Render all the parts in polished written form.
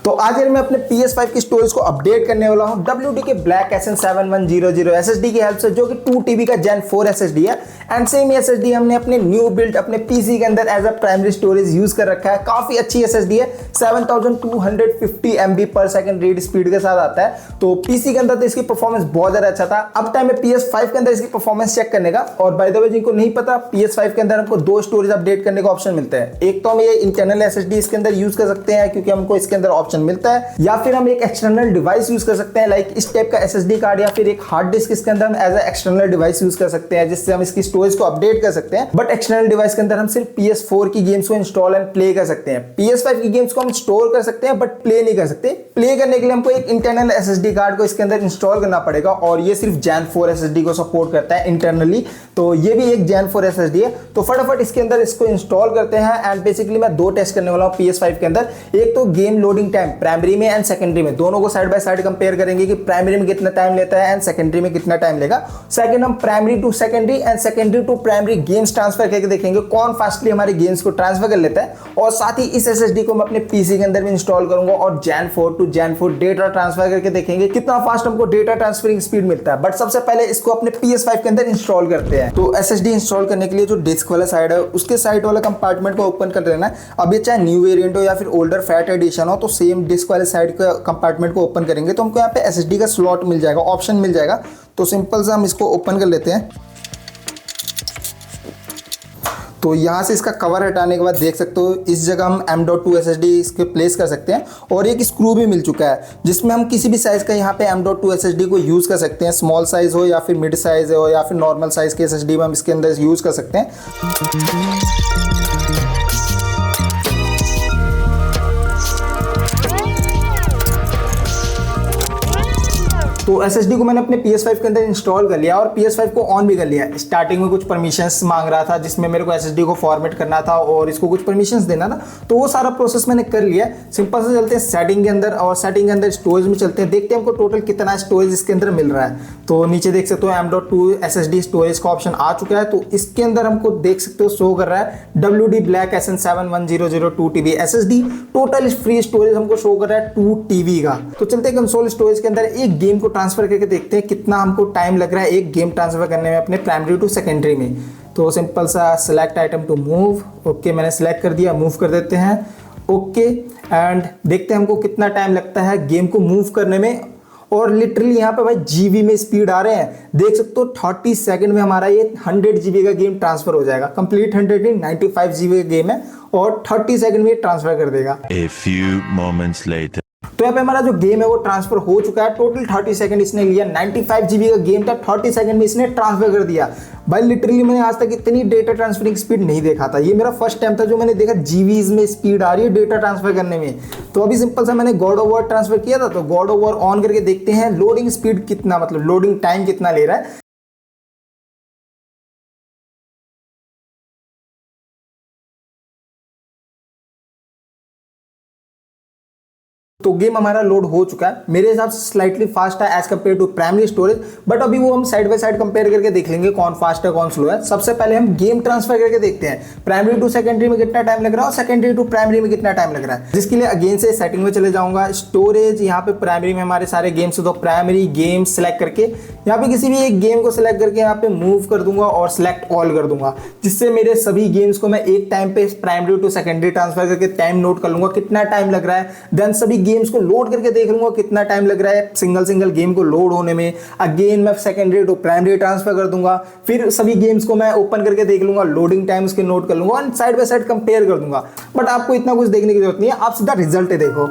तो आज मैं अपने PS5 की स्टोरेज को अपडेट करने वाला हूं WD के ब्लैक SN7100 SSD की हेल्प से, जो कि 2 TB का Gen 4 SSD है। एंड सेम SSD हमने अपने न्यू बिल्ड अपने PC के अंदर as a primary storage use कर रखा है। काफी अच्छी SSD है, 7250 MB पर सेकंड रीड स्पीड के साथ आता है। तो PC के अंदर तो इसकी परफॉर्मेंस बहुत ज्यादा अच्छा था। अब टाइम है PS5 के अंदर इसकी परफॉर्मेंस चेक करने का। और बाय द वे जिनको नहीं पता, PS5 के अंदर हमको दो स्टोरेज अपडेट करने का ऑप्शन मिलता है। एक तो हम ये इंटरनल SSD इसके अंदर यूज कर सकते हैं क्योंकि हमको इसके अंदर ऑप्शन मिलता है, या फिर हम एक एक्सटर्नल डिवाइस यूज कर सकते हैं लाइक इस टाइप का SSD कार्ड, या फिर एक हार्ड डिस्क इसके अंदर हम as a external device use कर सकते हैं, जिससे हम इसकी स्टोरेज को अपडेट कर सकते हैं। बट एक्सटर्नल डिवाइस के अंदर हम सिर्फ PS4 की गेम्स को इंस्टॉल एंड प्ले कर सकते हैं। PS5 की गेम्स को हम स्टोर कर सकते हैं बट प्ले नहीं कर सकते। प्ले करने के लिए हमको एक इंटरनल SSD कार्ड को इसके अंदर इंस्टॉल करना पड़ेगा, और ये सिर्फ Gen 4 SSD को सपोर्ट करता है इंटरनली। तो ये भी एक Gen 4 SSD है। तो फटाफट इसके अंदर इसको इंस्टॉल करते हैं। एंड बेसिकली मैं दो टेस्ट करने वाला हूँ PS5 के अंदर। एक तो गेम लोडिंग टाइम प्राइमरी में एंड सेकेंडरी में, दोनों को साइड बाय साइड कंपेयर करेंगे कि प्राइमरी में कितना टाइम लेता है एंड सेकेंडरी में कितना टाइम लेगा। सेकंड हम primary to secondary and secondary to primary games transfer करके देखेंगे कौन फास्टली हमारे गेम्स को ट्रांसफर कर लेता है। और साथ ही इस SSD को मैं अपने PC के अंदर भी इंस्टॉल करूंगा और Gen 4 to Gen 4 data transfer करके देखेंगे कितना फास्ट हमको डेटा ट्रांसफरिंग स्पीड मिलता है। बट सबसे पहले इसको अपने PS5 के अंदर इंस्टॉल करते हैं। तो SSD इंस्टॉल करने के लिए जो डिस्क वाला साइड है उसके साइड वाला कंपार्टमेंट को ओपन कर लेना है। अब ये चाहे न्यू वेरिएंट हो या फिर ओल्डर फैट एडिशन हो, तो सेम डिस्क वाले साइड का कंपार्टमेंट को ओपन करेंगे तो हमको यहाँ पे SSD का स्लॉट मिल जाएगा, ऑप्शन मिल जाएगा। तो सिंपल से हम इसको ओपन कर लेते हैं। तो यहाँ से इसका कवर हटाने के बाद देख सकते हो इस जगह हम M.2 SSD इसके प्लेस कर सकते हैं। और एक स्क्रू भी मिल चुका है जिसमें हम किसी भी साइज़ का यहाँ पे M.2 SSD को यूज़ कर सकते हैं। स्मॉल साइज़ हो या फिर मिड साइज़ हो या फिर नॉर्मल साइज़ के SSD में हम इसके अंदर यूज़ कर सकते हैं। तो SSD को मैंने अपने PS5 के अंदर इंस्टॉल कर लिया और PS5 को ऑन भी कर लिया। स्टार्टिंग में कुछ परमिशंस मांग रहा था जिसमें मेरे को SSD को फॉर्मेट करना था और इसको कुछ परमिशंस देना था, तो वो सारा प्रोसेस मैंने कर लिया। सिंपल से चलते हैं सेटिंग के अंदर, और सेटिंग के अंदर स्टोरेज में चलते हैं, देखते हैं हमको टोटल कितना स्टोरेज इसके अंदर मिल रहा है। तो नीचे देख सकते हो M.2 SSD स्टोरेज का ऑप्शन आ चुका है। तो इसके अंदर हमको देख सकते हो शो कर रहा है WD black SN7100 2 TB SSD। Total free storage हमको शो कर रहा है 2 TB का। तो चलते हैं कंसोल स्टोरेज के अंदर एक गेम को ट्रांसफर करके देखते हैं कितना हमको टाइम लग रहा है एक गेम ट्रांसफर करने में अपने प्राइमरी टू सेकेंडरी में। तो सिंपल सा select item to move, okay मैंने सिलेक्ट कर दिया, मूव कर देते हैं, ओके। एंड देखते हैं हमको कितना टाइम लगता है गेम को मूव करने में। और लिटरली यहाँ पे भाई GB में स्पीड आ रहे हैं, देख सकते हो 30 सेकंड में हमारा ये 100 GB का गेम ट्रांसफर हो जाएगा। कंप्लीट 100 नहीं 95 GB का गेम है और 30 सेकंड में ये ट्रांसफर कर देगा। A few moments later. तो यहाँ पे हमारा जो गेम है वो ट्रांसफर हो चुका है। टोटल 30 सेकंड इसने लिया। 95 GB का गेम था, 30 सेकंड में इसने ट्रांसफर कर दिया। भाई लिटरली मैंने आज तक इतनी डेटा ट्रांसफरिंग स्पीड नहीं देखा था। ये मेरा फर्स्ट टाइम था जो मैंने देखा GBs में स्पीड आ रही है डेटा ट्रांसफर करने में। तो अभी सिंपल सा मैंने गॉड ऑफ वॉर ट्रांसफर किया था, तो गॉड ऑफ वॉर ऑन करके देखते हैं लोडिंग स्पीड कितना, मतलब लोडिंग टाइम कितना ले रहा है। तो गेम हमारा लोड हो चुका है। मेरे हिसाब से स्लाइटली फास्ट है as compare to primary storage, but अभी वो हम साइड बाय साइड कंपेयर करके देख लेंगे कौन फास्ट है कौन स्लो है। सबसे पहले हम गेम ट्रांसफर करके देखते हैं प्राइमरी टू सेकेंडरी में कितना टाइम लग रहा है और सेकेंडरी टू प्राइमरी में कितना टाइम लग रहा है। जिसके लिए अगेन से सेटिंग में चले जाऊंगा। स्टोरेज यहाँ पे प्राइमरी में हमारे सारे गेम्स, तो प्राइमरी गेम्स सेलेक्ट करके यहाँ पे किसी भी एक गेम को सिलेक्ट करके यहाँ पे मूव कर दूंगा और सिलेक्ट ऑल कर दूंगा, जिससे मेरे सभी गेम्स को मैं एक टाइम पे प्राइमरी टू सेकेंडरी ट्रांसफर करके टाइम नोट कर लूंगा कितना टाइम लग रहा है। देन सभी गेम्स को लोड करके देख लूंगा कितना टाइम लग रहा है सिंगल गेम को लोड होने में। अगेन मैं सेकेंडरी टू प्राइमरी ट्रांसफर कर दूंगा, फिर सभी गेम्स को मैं ओपन करके देख लूंगा, लोडिंग टाइम उसके नोट कर लूंगा और साइड बाय साइड कंपेयर कर दूंगा। बट आपको इतना कुछ देखने की जरूरत नहीं है, आप सीधा रिजल्ट देखो।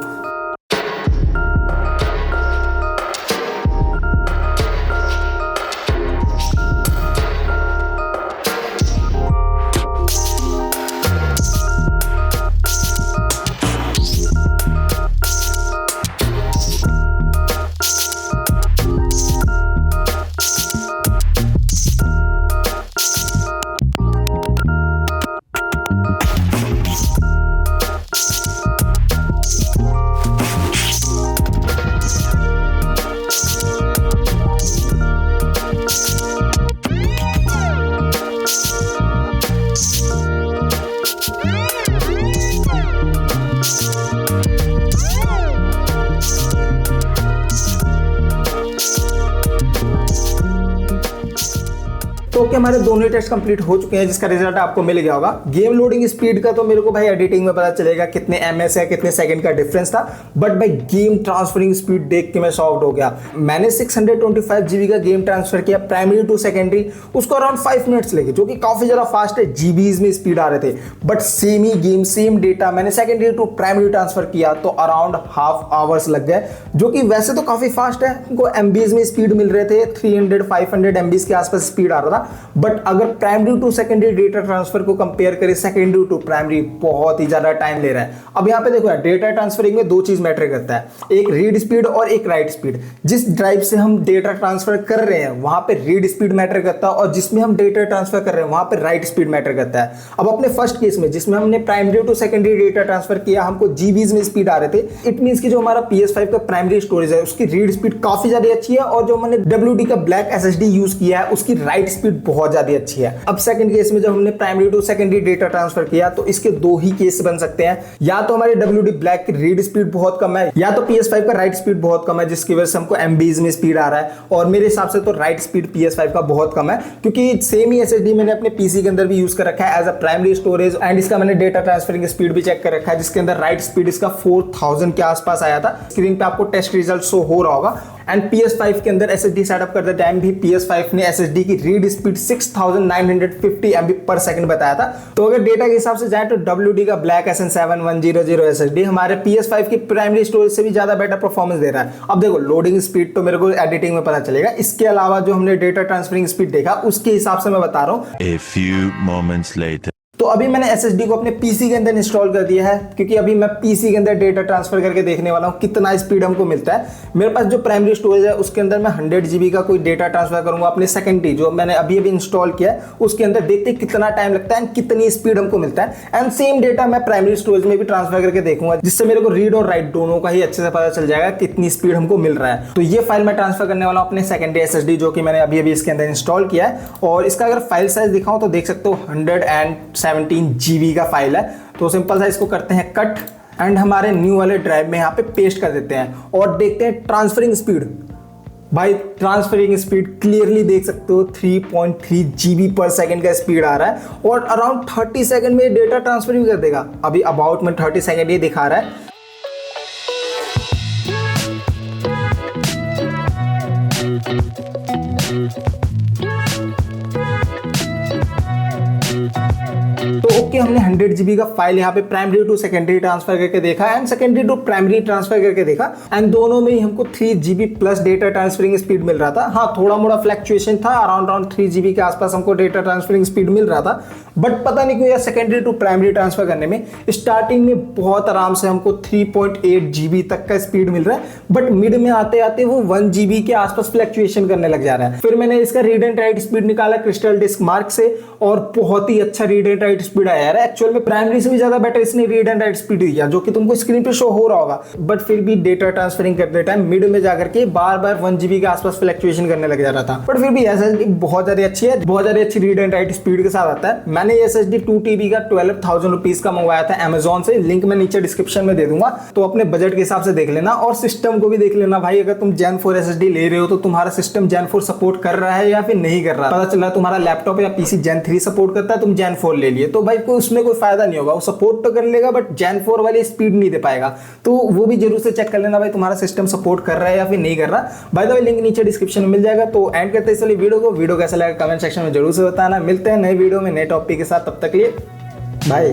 हमारे दोनों टेस्ट कंप्लीट हो चुके हैं, जिसका रिजल्ट आपको मिल गया होगा। गेम लोडिंग स्पीड का तो मेरे को भाई एडिटिंग में पता चलेगा कितने एमएस है, कितने सेकंड का डिफरेंस था, बट भाई गेम ट्रांसफरिंग स्पीड देख के मैं शॉक्ड हो गया। मैंने 625 GB का गेम ट्रांसफर किया प्राइमरी टू सेकेंडरी, उसको अराउंड 5 मिनट्स लगे, जो कि काफी ज्यादा फास्ट है, जीबीज में स्पीड आ रहे थे। But same he game same data मैंने सेकेंडरी टू प्राइमरी ट्रांसफर किया तो अराउंड हाफ आवर्स लग गए, जो कि वैसे तो काफी फास्ट है। उनको एमबीज में स्पीड मिल रहे थे, 300-500 एमबीज के आसपास स्पीड आ रहा था। बट अगर primary to secondary data transfer को कंपेयर करें सेकेंडरी टू प्राइमरी, बहुत ही ज्यादा टाइम ले रहा है। अब यहाँ पे देखो यार, डेटा ट्रांसफरिंग में दो चीज मैटर करता है, एक रीड स्पीड और एक राइट स्पीड। जिस ड्राइव से हम डेटा ट्रांसफर कर रहे हैं वहां पे रीड स्पीड मैटर करता है, और जिसमें हम डेटा ट्रांसफर कर रहे हैं वहां पे राइट स्पीड मैटर करता है। अब अपने फर्स्ट केस में जिसमें हमने primary to secondary data transfer किया, हमको जीबीज में स्पीड आ रहे थे। इट मींस कि जो हमारा PS5 का प्राइमरी स्टोरेज है उसकी रीड स्पीड काफी ज्यादा अच्छी है, और जो हमने WD का ब्लैक SSD यूज किया है उसकी राइट स्पीड बहुत ज्यादा अच्छी है। अब सेकंड केस में जब हमने primary to secondary data transfer किया तो इसके दो ही केस बन सकते हैं, या तो हमारे WD ब्लैक की रीड स्पीड बहुत कम है, या तो PS5 का राइट स्पीड बहुत कम है, जिसकी वजह से हमको MBs में स्पीड आ रहा है। और मेरे हिसाब से तो राइट स्पीड PS5 का बहुत कम है, क्योंकि सेम ही SSD मैंने अपने PC के अंदर भी यूज कर रखा है as a primary storage, and इसका मैंने डेटा ट्रांसफरिंग स्पीड भी चेक कर रखा है, जिसके अंदर राइट स्पीड इसका 4000 के आसपास आया था। स्क्रीन पे आपको टेस्ट रिजल्ट शो हो रहा होगा। एंड PS5 के अंदर SSD सेटअप करते टाइम भी PS5 ने SSD की रीड स्पीड 6950 MB पर सेकंड बताया था। तो अगर डेटा के हिसाब से जाए तो WD का ब्लैक SN7100 SSD हमारे PS5 की प्राइमरी स्टोरेज से भी ज्यादा बेटर परफॉर्मेंस दे रहा है। अब देखो, लोडिंग स्पीड तो मेरे को एडिटिंग में पता चलेगा, इसके अलावा जो हमने डेटा ट्रांसफरिंग स्पीड देखा उसके हिसाब से मैं बता रहा हूँ। A few moments later. तो अभी मैंने SSD को अपने PC के अंदर इंस्टॉल कर दिया है, क्योंकि अभी मैं PC के अंदर डेटा ट्रांसफर करके देखने वाला हूँ कितना स्पीड हमको मिलता है। मेरे पास जो प्राइमरी स्टोरेज है उसके अंदर मैं 100 GB का कोई डेटा ट्रांसफर करूंगा अपने सेकेंडरी जो मैंने अभी इंस्टॉल किया है उसके अंदर, देखते कितना टाइम लगता है एंड कितनी स्पीड हमको मिलता है। एंड सेम डेटा मैं प्राइमरी स्टोरेज में भी ट्रांसफर करके देखूंगा, जिससे मेरे को रीड और राइट दोनों का ही अच्छे से पता चल जाएगा कितनी स्पीड हमको मिल रहा है। तो ये फाइल मैं ट्रांसफर करने वाला हूँ अपने सेकेंडरी SSD जो कि मैंने अभी इसके अंदर इंस्टॉल किया है। और इसका अगर फाइल साइज दिखाऊं तो देख सकते हो 117 GB का फाइल है। तो सिंपल सा इसको करते हैं कट, एंड हमारे न्यू वाले ड्राइव में यहाँ पे पेस्ट कर देते हैं और देखते हैं ट्रांसफरिंग स्पीड। भाई ट्रांसफरिंग स्पीड क्लियरली देख सकते हो 3.3 GB पर सेकंड का स्पीड आ रहा है, और अराउंड 30 सेकंड में डेटा ट्रांसफर भी कर देगा। अभी अबाउट में 30 सेकंड ये दिखा रहा है। तो ओके, हमने 100 GB का फाइल यहाँ पे प्राइमरी टू सेकेंडरी ट्रांसफर करके देखा and secondary to primary transfer करके देखा, एंड दोनों में ही हमको 3 GB plus data transferring speed मिल रहा था। हाँ, थोड़ा मोड़ा फ्लक्चुएशन था, अराउंड 3 GB के आसपास हमको डेटा ट्रांसफरिंग स्पीड मिल रहा था। बट पता नहीं क्यों यार, सेकेंडरी टू प्राइमरी ट्रांसफर करने में स्टार्टिंग में बहुत आराम से हमको 3.8 GB तक का स्पीड मिल रहा है, बट मिड में आते आते वो 1 GB के आसपास फ्लक्चुएशन करने लग जा रहा है। फिर मैंने इसका रीड एंड राइट स्पीड निकाला क्रिस्टल डिस्क मार्क से, और बहुत ही अच्छा रीड एंड राइट स्पीड आया यार। एक्चुअल में प्राइमरी से भी ज्यादा बेटर इसने रीड एंड राइट स्पीड दिया, जो कि तुमको स्क्रीन पे शो हो रहा होगा। बट फिर भी डेटा ट्रांसफरिंग करते टाइम मिड में जाकर के बार बार 1 GB के आसपास फ्लक्चुएशन करने लग जा रहा था। बट फिर भी SSD बहुत ज्यादा अच्छी है, बहुत ज्यादा अच्छी रीड एंड राइट स्पीड के साथ आता है। मैंने ये SSD 2 TB का 12,000 रुपीज का मंगवाया था Amazon से, लिंक मैं नीचे डिस्क्रिप्शन में दे दूंगा, तो अपने बजट के हिसाब से देख लेना। और सिस्टम को भी देख लेना भाई, अगर तुम Gen 4 SSD ले रहे हो तो तुम्हारा सिस्टम Gen 4 सपोर्ट कर रहा है या फिर नहीं कर रहा। पता चला तुम्हारा लैपटॉप या PC Gen 3 सपोर्ट करता है, तुम Gen 4 ले लिए, तो भाई उसमें कोई फायदा नहीं होगा। वो सपोर्ट तो कर लेगा बट Gen 4 वाली स्पीड नहीं दे पाएगा। तो वो भी जरूर से चेक कर लेना भाई, तुम्हारा सिस्टम सपोर्ट कर रहा है या फिर नहीं कर रहा। बाय द वे, लिंक नीचे डिस्क्रिप्शन में मिल जाएगा। तो एंड करते हैं इस वीडियो कैसा लगा कमेंट सेक्शन में जरूर से बताना। मिलते हैं नए वीडियो में नए टॉपिक के साथ, तब तक के लिए बाय।